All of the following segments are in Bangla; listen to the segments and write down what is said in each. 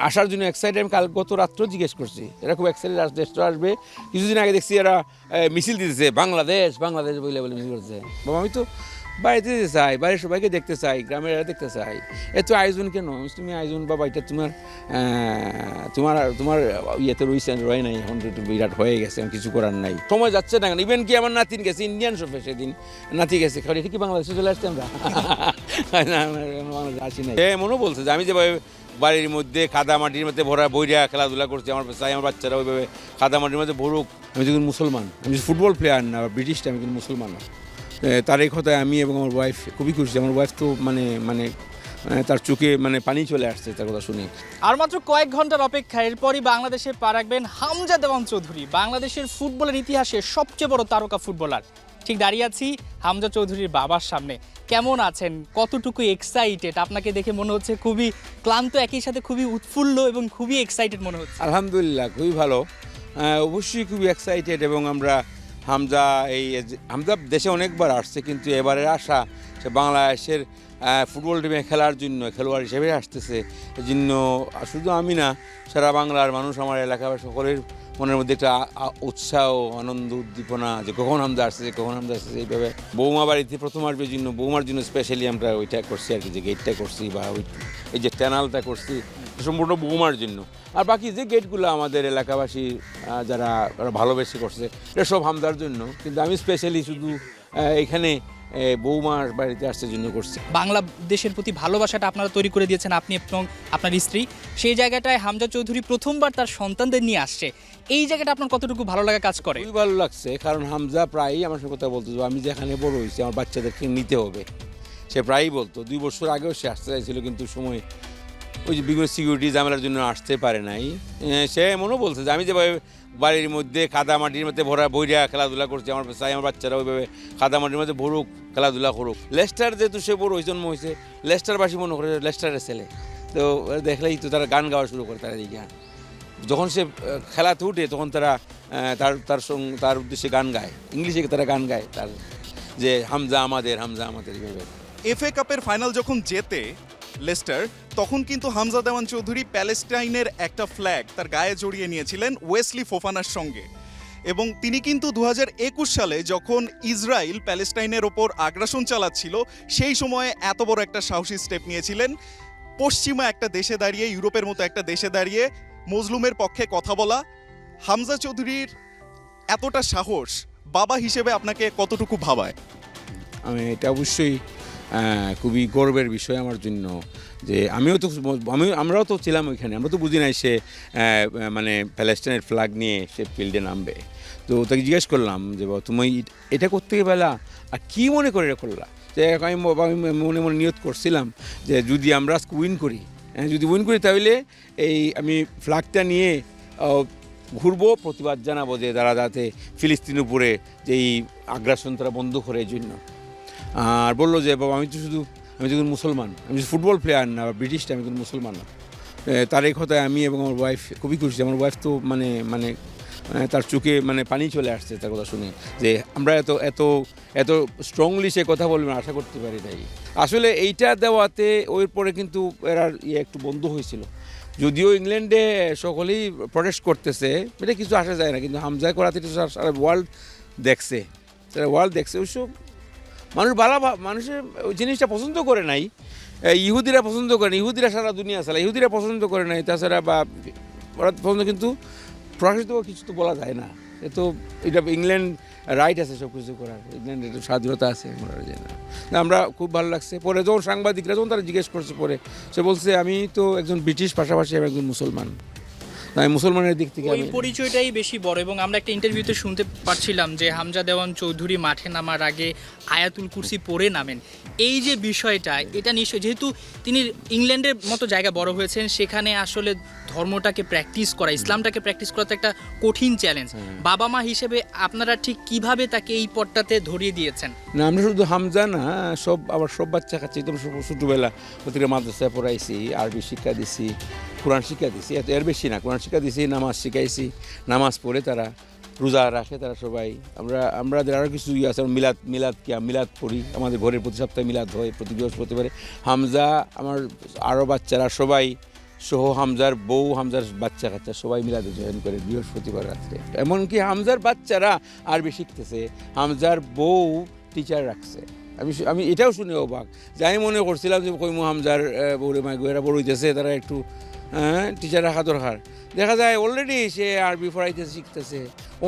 আসার জন্য এক্সাইটেড। আমি কাল গত রাত্রেও জিজ্ঞেস করছি, এরা খুব এক্সাইটেড দেশটা আসবে। কিছুদিন আগে দেখছি এরা মিছিল দিতেছে, বাংলাদেশ বাংলাদেশ বলে বলে মিছিল করছে। বাবা আমি তো বাড়িতে যেতে চাই, বাড়ির সবাইকে দেখতে চাই, গ্রামের এরা দেখতে চাই। এত আয়োজন কেন? তুমি আয়োজন বাবা এটা তোমার তোমার তোমার ইয়েতে রয়েছে রয়ে নাই, এখন একটু বিরাট হয়ে গেছে, কিছু করার নাই, সময় যাচ্ছে না। কেন ইভেন কি আমার নাতিন গেছে ইন্ডিয়ান শপে, সেদিন নাতি গেছে, কারণ এটা কি বাংলাদেশে চলে আসছে আমরা বাংলাদেশে আসি নাই। এমনও বলছে যে আমি যেভাবে বাড়ির মধ্যে কাদা মাটির মধ্যে ভরা বইরা খেলাধুলা করছি, আমার চাই আমার বাচ্চারা ওইভাবে কাদা মাটির মধ্যে ভরুক। আমি যখন মুসলমান, আমি ফুটবল প্লেয়ার না, ব্রিটিশটা, আমি কিন্তু মুসলমান না। তার এই কথায় আমি এবং আমার ওয়াইফ খুবই খুশি। আমার ওয়াইফ তো মানে তার চোখে পানি চলে আসছে তার কথা শুনে। আর মাত্র কয়েক ঘন্টার অপেক্ষা, এরপরই বাংলাদেশে পা রাখবেন হামজা দেওয়ান চৌধুরী, বাংলাদেশের ফুটবলের ইতিহাসে সবচেয়ে বড় তারকা ফুটবলার। ঠিক দাঁড়িয়ে আছি হামজা চৌধুরীর বাবার সামনে। কেমন আছেন? কতটুকু এক্সাইটেড? আপনাকে দেখে মনে হচ্ছে খুবই ক্লান্ত, একই সাথে খুবই উৎফুল্ল এবং খুবই এক্সাইটেড মনে হচ্ছে। আলহামদুলিল্লাহ, খুবই ভালো, অবশ্যই খুবই এক্সাইটেড। এবং আমরা হামজা দেশে অনেকবার আসছে, কিন্তু এবারে আসা সে বাংলাদেশের ফুটবল টিমে খেলার জন্য খেলোয়াড় হিসেবে আসতেছে। এই জন্য শুধু আমি না, সারা বাংলার মানুষ, আমার এলাকার সকলের মনের মধ্যে একটা উৎসাহ, আনন্দ, উদ্দীপনা যে কখন হামজা আসছে, এইভাবে বৌমা বাড়িতে প্রথম আসবে জন্য বৌমার জন্য স্পেশালি আমরা ওইটা করছি আর কি, যে গেটটা করছি বা এই যে ট্যানালটা করছি সম্পূর্ণ বৌমার জন্য। আর বাকি যে গেটগুলো আমাদের এলাকাবাসী যারা ভালোবেসে করছে, এটা সব হামজার জন্য। কিন্তু আমি স্পেশালি শুধু এখানে বৌমার বাড়িতে আসার জন্য করছি। বাংলাদেশের প্রতি ভালোবাসাটা আপনারা তৈরি করে দিয়েছেন আপনি এবং আপনার স্ত্রী। সেই জায়গাটায় হামজা চৌধুরী প্রথমবার তার সন্তানদের নিয়ে আসছে, এই জায়গাটা আপনার কতটুকু ভালো লাগা কাজ করে? খুবই ভালো লাগছে, কারণ হামজা প্রায়ই আমার সাথে কথা বলতো যে আমি যেখানে বড় হয়েছি আমার বাচ্চাদেরকে নিতে হবে। সে প্রায়ই বলতো, 2 বছর আগেও সে আসতে চাইছিল, কিন্তু সময় ওই যে বিভিন্ন সিকিউরিটি ঝামেলার জন্য আসতে পারে নাই। সে এমনও বলছে যে আমি যেভাবে বাড়ির মধ্যে কাদা মাটির মধ্যে ভরা বইরা খেলাধুলা করছি, আমার চাই আমার বাচ্চারা ওইভাবে কাদা মাটির মধ্যে ভরুক, খেলাধুলা করুক। লেস্টার যেহেতু সে বড় জন্ম হয়েছে, লেস্টারবাসী মনে করে লেস্টারের ছেলে, তো দেখলেই তো তারা গান গাওয়া শুরু করে। তারা এই গান যখন সে খেলাতে উঠে তখন তারা তার উদ্দেশ্যে গান গায়, ইংলিশে তারা গান গায় তার, যে হামজা আমাদের, হামজা আমাদের এইভাবে। এফএ কাপের ফাইনাল যখন জেতে লেস্টার, তখন কিন্তু হামজা দেওয়ান চৌধুরী প্যালেস্টাইনের একটা ফ্ল্যাগ তার গায়ে জড়িয়ে নিয়েছিলেন ওয়েসলি ফোফানার সঙ্গে। এবং তিনি কিন্তু 2021 সালে যখন ইসরায়েল প্যালেস্টাইনের ওপর আগ্রাসন চালাচ্ছিল, সেই সময়ে এত বড় একটা সাহসী স্টেপ নিয়েছিলেন। পশ্চিমা একটা দেশে দাঁড়িয়ে, ইউরোপের মতো একটা দেশে দাঁড়িয়ে মজলুমের পক্ষে কথা বলা। হামজা চৌধুরীর এতটা সাহস বাবা হিসেবে আপনাকে কতটুকু ভাবায়? এটা অবশ্যই খুবই গর্বের বিষয় আমার জন্য, যে আমরাও তো ছিলাম ওইখানে, আমরা তো বুঝি নাই সে প্যালেস্টাইনের ফ্ল্যাগ নিয়ে সে ফিল্ডে নামবে। তো তাকে জিজ্ঞেস করলাম যে তুমি এটা করতে গেলা আর কী মনে করে করলা? যে আমি মনে মনে নিয়ত করছিলাম যে যদি আমরা উইন করি, তাহলে আমি ফ্ল্যাগটা নিয়ে ঘুরবো, প্রতিবাদ জানাবো যে তারা যাতে ফিলিস্তিন উপরে যে এই আগ্রাসন তারা বন্ধ করে এই জন্য। আর বললো যে বাবা আমি যখন মুসলমান, আমি ফুটবল প্লেয়ার না, ব্রিটিশটা, আমি কিন্তু মুসলমান না। তার এই কথায় আমি এবং আমার ওয়াইফ খুবই খুশি। আমার ওয়াইফ তো তার চোখে পানি চলে আসছে তার কথা শুনে, যে আমরা এত স্ট্রংলি সে কথা বলবেন আশা করতে পারি নাই। আসলে এইটা দেওয়াতে ওই পরে কিন্তু এরা একটু বন্ধ হয়েছিল, যদিও ইংল্যান্ডে সকলেই প্রটেস্ট করতেছে, এটা কিছু আসা যায় না, কিন্তু হামজা করাতে সারা ওয়ার্ল্ড দেখছে, অবশ্য মানুষের ওই জিনিসটা পছন্দ করে নাই। ইহুদিরা পছন্দ করে, ইহুদিরা সারা দুনিয়া চালায়, ইহুদিরা পছন্দ করে নাই। তাছাড়া ওরা পছন্দ, কিন্তু প্রকাশিত কিছু তো বলা যায় না। এটা ইংল্যান্ড রাইট আছে সব কিছু করার, ইংল্যান্ডের একটু স্বাধীনতা আছে, বলা যায় না। আমরা খুব ভালো লাগছে। পরে যখন সাংবাদিকরা তারা জিজ্ঞেস করছে, পরে সে বলছে আমি তো একজন ব্রিটিশ, পাশাপাশি আমি একজন মুসলমান, তাই মুসলমানের দিক থেকে ওই পরিচয়টাই বেশি বড়। এবং আমরা একটা ইন্টারভিউতে শুনতে পারছিলাম যে হামজা দেওয়ান চৌধুরী মাঠে নামার আগে আয়াতুল কুরসি পড়ে নামেন। এই যে বিষয়টা, এটা নিশ্চয়, যেহেতু তিনি ইংল্যান্ডের মতো জায়গা বড় হয়েছেন, সেখানে আসলে ধর্মটাকে প্র্যাকটিস করা, ইসলামটাকে প্র্যাকটিস করা তো একটা কঠিন চ্যালেঞ্জ। বাবা মা হিসেবে আপনারা ঠিক কিভাবে তাকে এই পথটাতে ধরিয়ে দিয়েছেন? না, আমরা শুধু হামজা না, সব বাচ্চা কাছে একদম ছোটোবেলা প্রত্যেকটা মাদ্রাসায় পড়াইছি, আরবি শিক্ষা দিছি, কোরআন শিক্ষা দিছি, এর বেশি না, কোরআন শিক্ষা দিছি, নামাজ শিখাইছি, নামাজ পড়ে তারা রোজা রাখে তারা সবাই। আমাদের আরও কিছু আছে, মিলাদ পড়ি, আমাদের ঘরের প্রতি সপ্তাহে মিলাদ হয় প্রতি বৃহস্পতিবারে। হামজা, আমার আরও বাচ্চারা সবাই সহ হামজার বউ, হামজার বাচ্চা কাচ্চা সবাই মিলাদে জয়েন করে বৃহস্পতিবার রাত্রে। এমনকি হামজার বাচ্চারা আরবি শিখতেছে, হামজার বউ টিচার রাখছে। আমি এটাও শুনে অবাক যে আমি মনে করছিলাম যে কইমু হামজার বউরে মাইগুয়েরা বড় হইতেছে, তারা একটু টিচার রাখা দরকার। দেখা যায় অলরেডি সে আরবি পড়াইতেছে, শিখতেছে,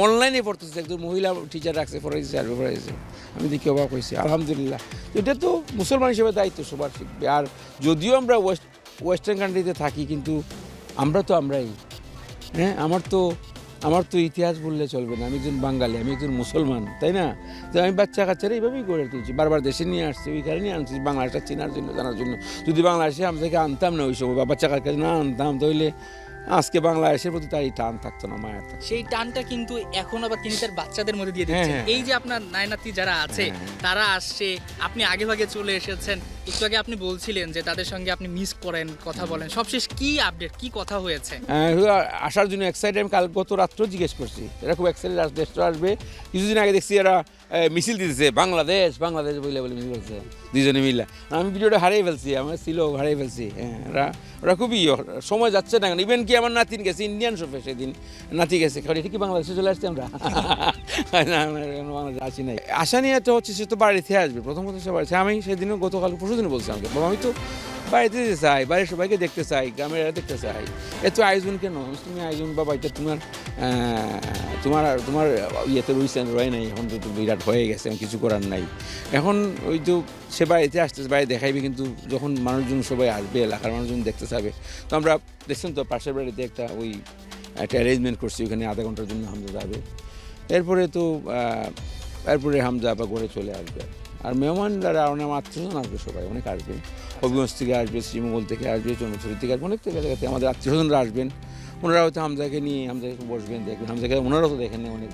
অনলাইনে পড়তেছে, একজন মহিলা টিচার রাখছে, পড়াইছে, আরবি পড়াইছে। আমি দেখি অবাক হয়েছি, আলহামদুলিল্লাহ। এটা তো মুসলমান হিসেবে দায়িত্ব সবার শিখবে। আর যদিও আমরা ওয়েস্টার্ন কান্ট্রিতে থাকি, কিন্তু আমরা তো আমরাই। আমার তো ইতিহাস বললে চলবে না। আমি একজন বাঙালি, আমি একজন মুসলমান, তাই না? তো আমি বাচ্চা কাচ্চারা এইভাবেই গড়ে তুলছি, বারবার দেশে নিয়ে আসছি, ওই কারণে আনছি বাংলাদেশটা চেনার জন্য, জানার জন্য। যদি বাংলাদেশে আমি থেকে আনতাম না ওই সময়, বা বাচ্চা কাচ্চা না আনতাম, তাহলে আজকে বাংলাদেশের প্রতি তার এই টান থাকতো না, মায়া থাকতো। সেই টানটা কিন্তু এখন আবার তিনি তার বাচ্চাদের মধ্যে দিয়ে দিচ্ছেন। হ্যাঁ। এই যে আপনার নায়নাতি যারা আছে তারা আসছে, আপনি আগে ভাগে চলে এসেছেন। একটু আগে আপনি বলছিলেন যে তাদের সঙ্গে আপনি মিস করেন, কথা বলেন। সবশেষ কি আপডেট, কি কথা হয়েছে? আসার জন্য এক্সাইটেড। আমি গত রাত্রেও জিজ্ঞেস করছি, এরা খুব এক্সাইটেড দেশটা আসবে। কিছুদিন আগে দেখছি এরা মিছিল দিতেছে, বাংলাদেশ বাংলাদেশ বলে মিছিল করছে দুজনে মিলে। আমি ভিডিওটা হারিয়ে ফেলছি, আমার ছিল হারিয়ে ফেলছি। ওরা খুবই সময় যাচ্ছে না। ইভেন কি আমার নাতিন গেছে ইন্ডিয়ান শপে, সেদিন নাতি গেছে, এটা কি বাংলাদেশে চলে আসছি আমরা? না, বাংলাদেশে আসি নাই। আশা নিয়ে তো হচ্ছে সে তো বাড়িতে আসবে, প্রথম কথা সে বাড়িতে। আমি সেদিনও গতকাল পরশুদিন বলছি আমাকে, বাবা আমি তো বাড়িতে যেতে চাই, বাড়ির সবাইকে দেখতে চাই, গ্রামের দেখতে চাই। এত আয়োজন কেন? তুমি আয়োজন বাবা, এটা তোমার ইয়েতে রয়েছে রয় নাই, এখন তো বিরাট হয়ে গেছে, কিছু করার নাই। এখন ওই তো সে বাড়িতে আসতেছে, বাড়ি দেখাইবে, কিন্তু যখন মানুষজন সবাই আসবে, এলাকার মানুষজন দেখতে চাবে। তো আমরা দেখছেন তো পাশের বাড়িতে একটা একটা অ্যারেঞ্জমেন্ট করছি, ওখানে আধা ঘন্টার জন্য হামজা যাবে। এরপরে হামজা আবার ঘরে চলে আসবে। আর মেহমানরা অনেক আত্মীয়স্বজন আসবে, সবাই অনেক আসবে, হবিগঞ্জ থেকে আসবে, শ্রীমঙ্গল থেকে আসবে, চন্দ্রছড়ি থেকে আসবে, অনেক জায়গাতে আমাদের আত্মীয়স্বজনরা আসবেন। ওনারা হয়তো হামজাকে নিয়ে হামজাকে বসবেন, দেখবেন। হামজাকে ওনারাও তো দেখেন অনেক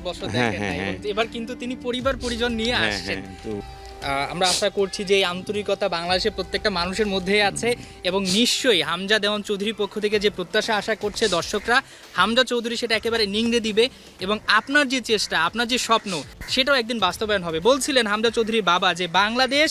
বছর দেখেন নাই। এবার কিন্তু তিনি পরিবার পরিজন নিয়ে আসছেন। তো আমরা আশা করছি যে এই আন্তরিকতা বাংলাদেশের প্রত্যেকটা মানুষের মধ্যেই আছে, এবং নিশ্চয়ই হামজা দেওয়ান চৌধুরীর পক্ষ থেকে যে প্রত্যাশা আশা করছে দর্শকরা, হামজা চৌধুরী সেটা একেবারে নিংড়ে দিবে, এবং আপনার যে চেষ্টা, আপনার যে স্বপ্ন, সেটাও একদিন বাস্তবায়ন হবে। বলছিলেন হামজা চৌধুরীর বাবা যে বাংলাদেশ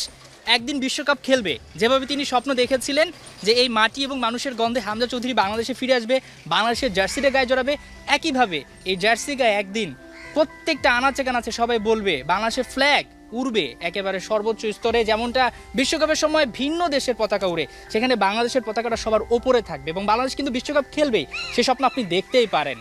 একদিন বিশ্বকাপ খেলবে, যেভাবে তিনি স্বপ্ন দেখেছিলেন যে এই মাটি এবং মানুষের গন্ধে হামজা চৌধুরী বাংলাদেশে ফিরে আসবে, বাংলাদেশের জার্সিটা গায়ে জড়াবে। একইভাবে এই জার্সি গায়ে একদিন প্রত্যেকটা আনাচে কানাচে সবাই বলবে বাংলাদেশের ফ্ল্যাগ উড়বে একেবারে সর্বোচ্চ স্তরে। যেমনটা বিশ্বকাপের সময় ভিন্ন দেশের পতাকা উড়ে, সেখানে বাংলাদেশের পতাকাটা সবার ওপরে থাকবে, এবং বাংলাদেশ কিন্তু বিশ্বকাপ খেলবেই, সে স্বপ্ন আপনি দেখতেই পারেন।